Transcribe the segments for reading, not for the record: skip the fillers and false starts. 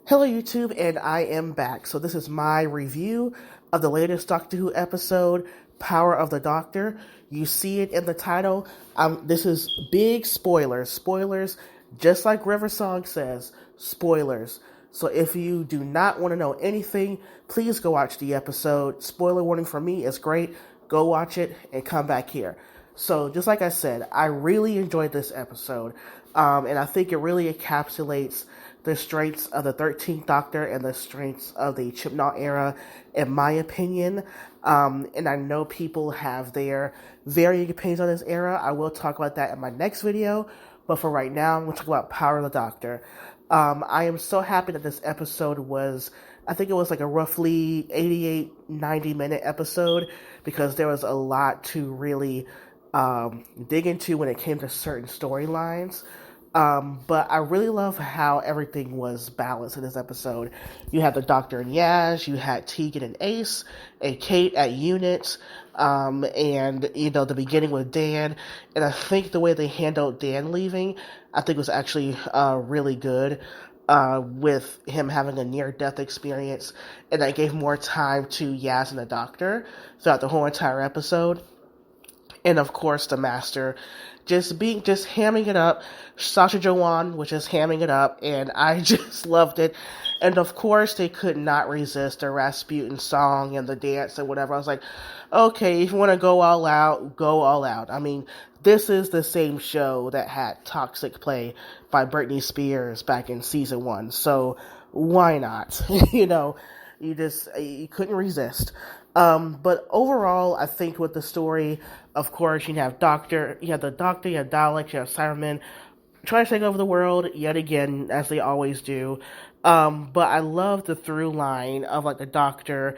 Hello YouTube, and I am back. So this is my review of the latest Doctor Who episode, Power of the Doctor. You see it in the title. This is big spoilers. Spoilers, just like River Song says, spoilers. So if you do not want to know anything, please go watch the episode. Spoiler warning for me is great. Go watch it and come back here. So just like I said, I really enjoyed this episode. And I think it really encapsulates the strengths of the 13th Doctor and the strengths of the Chibnall era, in my opinion. And I know people have their varying opinions on this era. I will talk about that in my next video. But for right now, I'm going to talk about Power of the Doctor. I am so happy that this episode was, I think it was like a roughly 88, 90-minute episode, because there was a lot to really dig into when it came to certain storylines. But I really love how everything was balanced in this episode. You had the Doctor and Yaz, you had Tegan and Ace, and Kate at Unit, and, the beginning with Dan. And I think the way they handled Dan leaving, I think was actually really good, with him having a near-death experience. And that gave more time to Yaz and the Doctor throughout the whole entire episode. And of course, the Master just hamming it up. Sacha Dhawan was just hamming it up, and I just loved it. And of course, they could not resist the Rasputin song and the dance and whatever. I was like, okay, if you want to go all out, go all out. I mean, this is the same show that had Toxic Play by Britney Spears back in season 1. So why not? You couldn't resist. But overall, I think with the story, of course, you have the Doctor, you have Daleks, you have Cybermen trying to take over the world yet again, as they always do. But I love the through line of like the Doctor,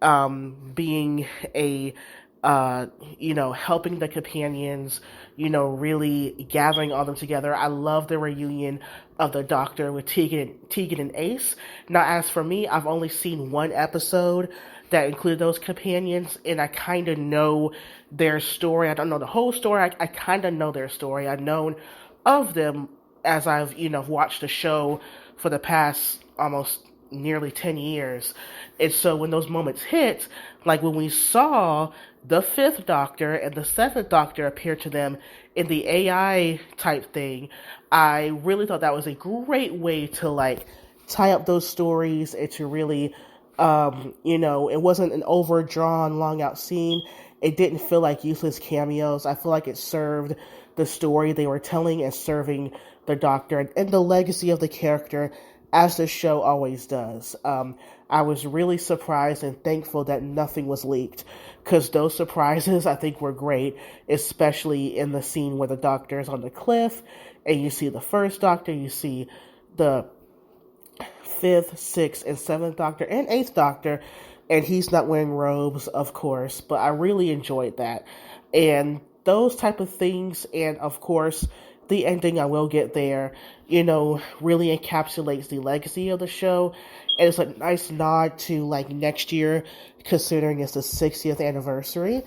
being a, helping the companions, really gathering all them together. I love the reunion of the Doctor with Tegan and Ace. Now, as for me, I've only seen one episode that included those companions, and I kind of know their story. I don't know the whole story. I kind of know their story. I've known of them as I've, watched the show for the past almost nearly 10 years. And so when those moments hit, like when we saw the 5th Doctor and the 7th Doctor appear to them in the AI type thing, I really thought that was a great way to like tie up those stories and to really, it wasn't an overdrawn, long out scene. It didn't feel like useless cameos. I feel like it served the story they were telling and serving the Doctor and the legacy of the character, as the show always does. I was really surprised and thankful that nothing was leaked, because those surprises, I think, were great, especially in the scene where the Doctor is on the cliff, and you see the 1st Doctor, you see the 5th, 6th, and 7th Doctor, and 8th Doctor, and he's not wearing robes, of course, but I really enjoyed that. And those type of things, and of course, the ending, I will get there, really encapsulates the legacy of the show, and it's a nice nod to, like, next year, considering it's the 60th anniversary.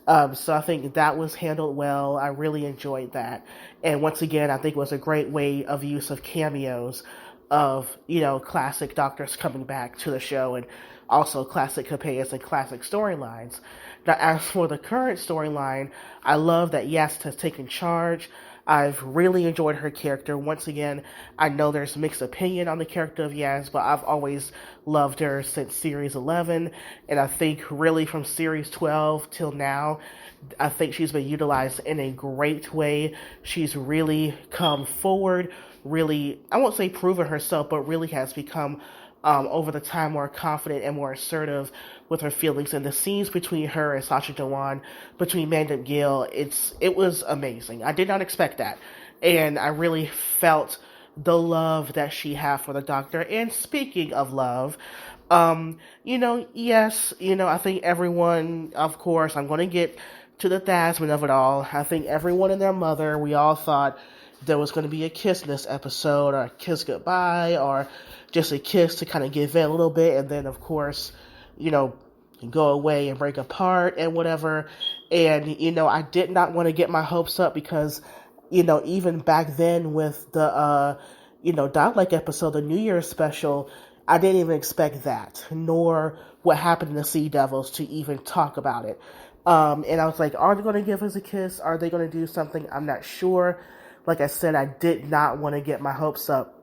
So I think that was handled well. I really enjoyed that. And once again, I think it was a great way of use of cameos of, classic Doctors coming back to the show, and also classic companions and classic storylines. Now, as for the current storyline, I love that Yas has taken charge. I've really enjoyed her character. Once again, I know there's mixed opinion on the character of Yaz, but I've always loved her since Series 11, and I think really from Series 12 till now, I think she's been utilized in a great way. She's really come forward, really, I won't say proven herself, but really has become over the time more confident and more assertive with her feelings. And the scenes between her and Sacha Dhawan, between Mandip Gill, it was amazing. I did not expect that, and I really felt the love that she had for the Doctor. And speaking of love, yes, I think everyone, of course, I'm going to get to the Thasman of it all. I think everyone and their mother, we all thought there was going to be a kiss in this episode, or a kiss goodbye, or just a kiss to kind of give in a little bit, and then, of course, go away and break apart and whatever. And, I did not want to get my hopes up, because, even back then with the Dalek episode, the New Year's special, I didn't even expect that, nor what happened in the Sea Devils to even talk about it. And I was like, are they going to give us a kiss? Are they going to do something? I'm not sure. Like I said, I did not want to get my hopes up.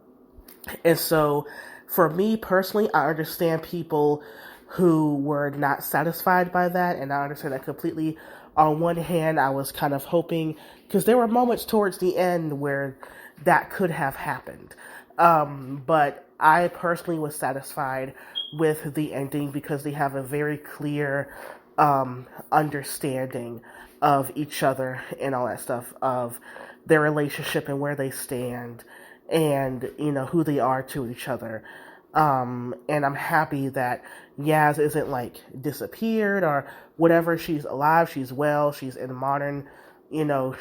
And so, for me personally, I understand people who were not satisfied by that, and I understand that completely. On one hand, I was kind of hoping, because there were moments towards the end where that could have happened. But I personally was satisfied with the ending because they have a very clear understanding of each other and all that stuff, of their relationship and where they stand, and who they are to each other. And I'm happy that Yaz isn't like disappeared or whatever. She's alive, she's well, she's in modern,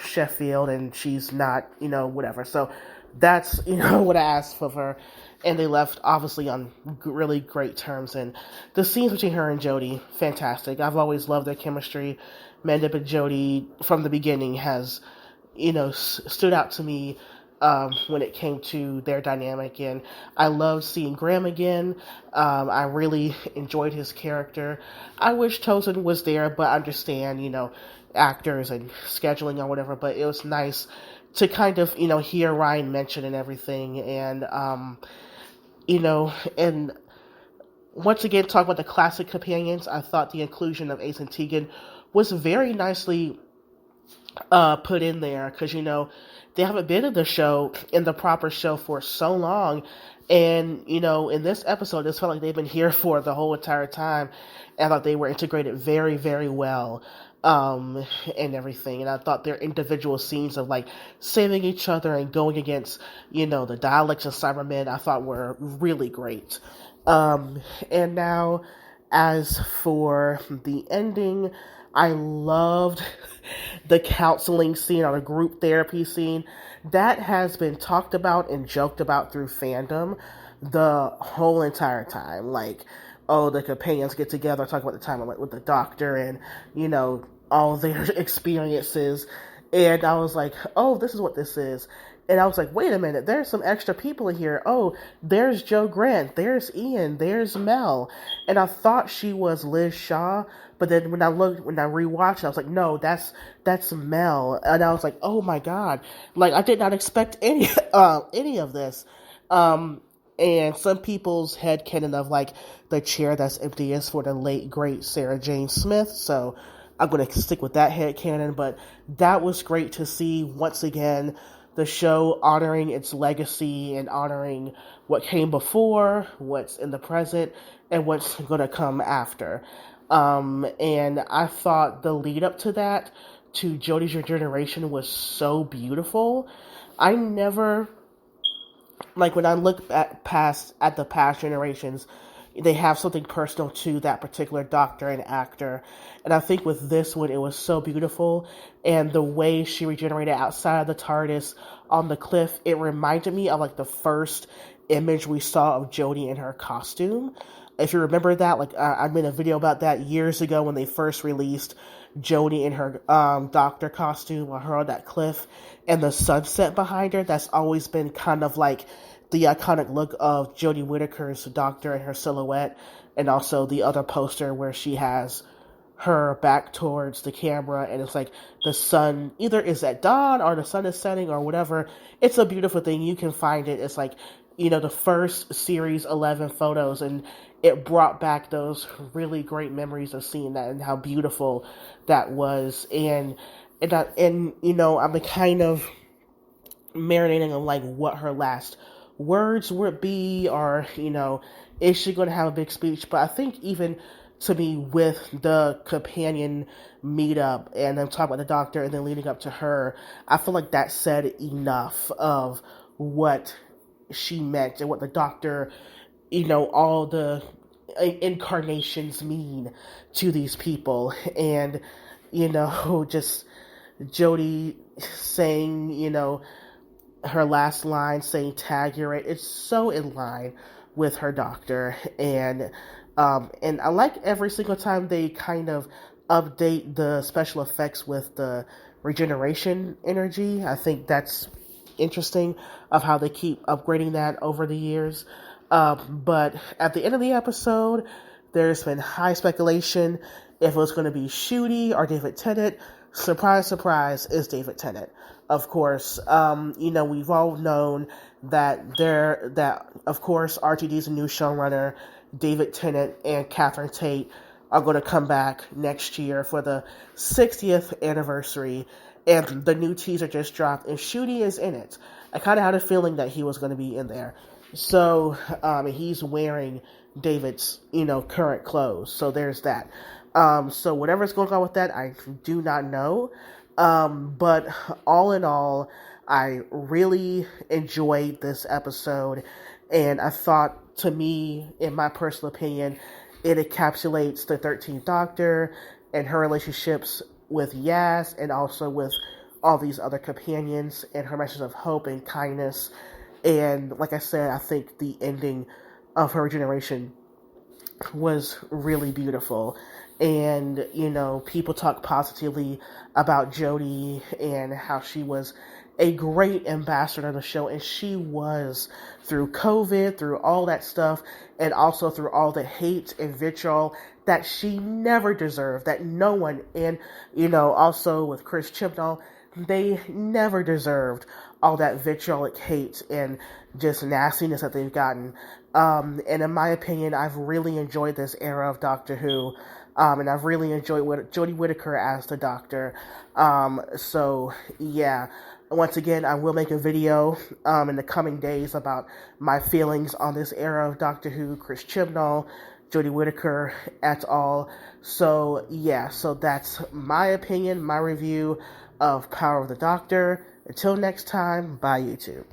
Sheffield, and she's not, whatever. So that's, what I asked of her. And they left obviously on really great terms. And the scenes between her and Jodie, fantastic. I've always loved their chemistry. Mandip and Jodie from the beginning has, stood out to me when it came to their dynamic, and I loved seeing Graham again. I really enjoyed his character. I wish Tosin was there, but I understand, actors and scheduling or whatever, but it was nice to kind of, hear Ryan mention and everything, and, and once again, talk about the classic companions, I thought the inclusion of Ace and Tegan was very nicely put in there, because, they haven't been in the show, in the proper show, for so long. And, in this episode, it felt like they've been here for the whole entire time. And I thought they were integrated very, very well, and everything. And I thought their individual scenes of, like, saving each other and going against, the Daleks and Cybermen, I thought were really great. And now, as for the ending, I loved the counseling scene, or the group therapy scene. That has been talked about and joked about through fandom the whole entire time. Like, oh, the companions get together, talk about the time with the doctor and, all their experiences. And I was like, oh, this is what this is. And I was like, wait a minute, there's some extra people in here. Oh, there's Joe Grant, there's Ian, there's Mel. And I thought she was Liz Shaw, but then when I rewatched it, I was like, no, that's Mel. And I was like, oh my God. Like, I did not expect any of this. And some people's headcanon of, like, the chair that's empty is for the late, great Sarah Jane Smith. So I'm going to stick with that headcanon. But that was great to see, once again, the show honoring its legacy and honoring what came before, what's in the present, and what's going to come after. And I thought the lead up to that, to Jodie's Regeneration, was so beautiful. I never, like, when I look at the past generations, they have something personal to that particular doctor and actor. And I think with this one, it was so beautiful. And the way she regenerated outside of the TARDIS on the cliff, it reminded me of, like, the first image we saw of Jodie in her costume. If you remember that, like, I made a video about that years ago when they first released Jodie in her doctor costume, or her on that cliff, and the sunset behind her. That's always been kind of like the iconic look of Jodie Whittaker's doctor and her silhouette, and also the other poster where she has her back towards the camera, and it's like the sun either is at dawn or the sun is setting or whatever. It's a beautiful thing. You can find it. It's like, the first series 11 photos, and it brought back those really great memories of seeing that and how beautiful that was. And I'm kind of marinating on, like, what her last words would be, or, is she going to have a big speech? But I think even to me, with the companion meetup and then talking about the doctor and then leading up to her, I feel like that said enough of what she meant and what the doctor, all the incarnations mean to these people. And, just Jodie saying, her last line, saying tag, you're right, it's so in line with her doctor. And I like every single time they kind of update the special effects with the regeneration energy. I think that's interesting of how they keep upgrading that over the years. But at the end of the episode, there's been high speculation if it was going to be Shooty or David Tennant. Surprise, surprise, is David Tennant. Of course, we've all known that of course RTD's a new showrunner. David Tennant and Catherine Tate are going to come back next year for the 60th anniversary, and the new teaser just dropped, and Shooty is in it. I kind of had a feeling that he was going to be in there. So, he's wearing David's, current clothes. So there's that. So whatever's going on with that, I do not know. But all in all, I really enjoyed this episode, and I thought, to me, in my personal opinion, it encapsulates the 13th Doctor and her relationships with Yas and also with all these other companions, and her message of hope and kindness. And like I said, I think the ending of her generation was really beautiful. And, people talk positively about Jodie and how she was a great ambassador of the show, and she was, through COVID, through all that stuff, and also through all the hate and vitriol that she never deserved, that no one, and, also with Chris Chibnall, they never deserved all that vitriolic hate and just nastiness that they've gotten. And in my opinion, I've really enjoyed this era of Doctor Who. And I've really enjoyed Jodie Whittaker as the Doctor. So, yeah. Once again, I will make a video in the coming days about my feelings on this era of Doctor Who, Chris Chibnall, Jodie Whittaker, et al. So, yeah. So that's my opinion, my review of Power of the Doctor. Until next time, bye YouTube.